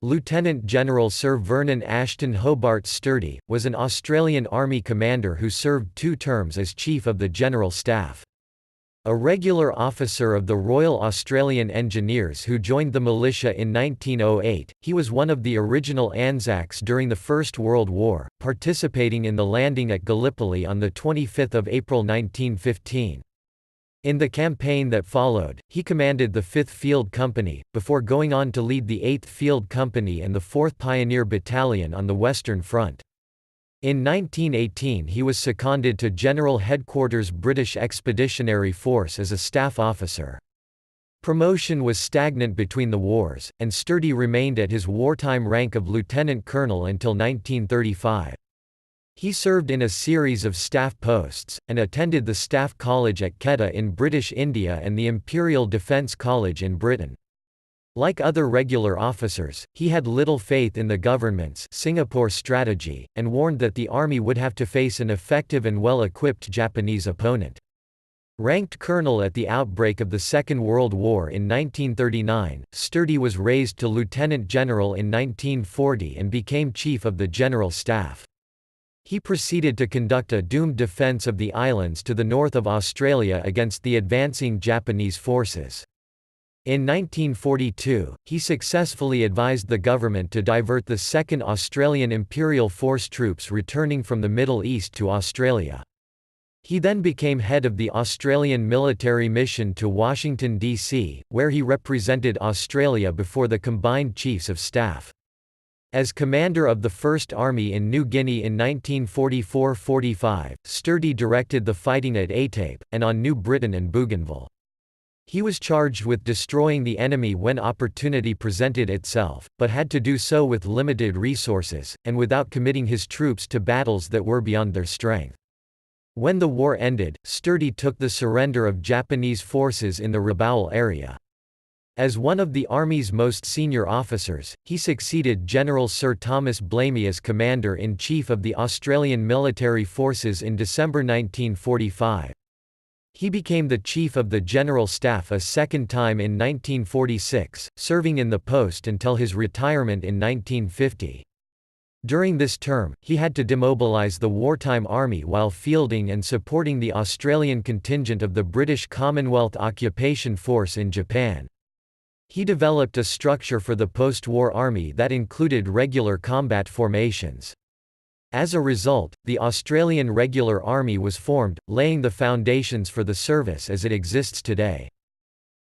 Lieutenant General Sir Vernon Ashton Hobart Sturdee, was an Australian Army commander who served 2 terms as Chief of the General Staff. A regular officer of the Royal Australian Engineers who joined the militia in 1908, he was one of the original Anzacs during the First World War, participating in the landing at Gallipoli on 25 April 1915. In the campaign that followed, he commanded the 5th Field Company, before going on to lead the 8th Field Company and the 4th Pioneer Battalion on the Western Front. In 1918 he was seconded to General Headquarters British Expeditionary Force as a staff officer. Promotion was stagnant between the wars, and Sturdee remained at his wartime rank of lieutenant colonel until 1935. He served in a series of staff posts, and attended the Staff College at Quetta in British India and the Imperial Defence College in Britain. Like other regular officers, he had little faith in the government's Singapore strategy, and warned that the army would have to face an effective and well-equipped Japanese opponent. Ranked colonel at the outbreak of the Second World War in 1939, Sturdee was raised to lieutenant general in 1940 and became Chief of the General Staff. He proceeded to conduct a doomed defence of the islands to the north of Australia against the advancing Japanese forces. In 1942, he successfully advised the government to divert the Second Australian Imperial Force troops returning from the Middle East to Australia. He then became head of the Australian military mission to Washington, D.C., where he represented Australia before the combined chiefs of staff. As commander of the First Army in New Guinea in 1944–45, Sturdee directed the fighting at Aitape, and on New Britain and Bougainville. He was charged with destroying the enemy when opportunity presented itself, but had to do so with limited resources, and without committing his troops to battles that were beyond their strength. When the war ended, Sturdee took the surrender of Japanese forces in the Rabaul area. As one of the Army's most senior officers, he succeeded General Sir Thomas Blamey as Commander-in-Chief of the Australian Military Forces in December 1945. He became the Chief of the General Staff a second time in 1946, serving in the post until his retirement in 1950. During this term, he had to demobilise the wartime army while fielding and supporting the Australian contingent of the British Commonwealth Occupation Force in Japan. He developed a structure for the post-war army that included regular combat formations. As a result, the Australian Regular Army was formed, laying the foundations for the service as it exists today.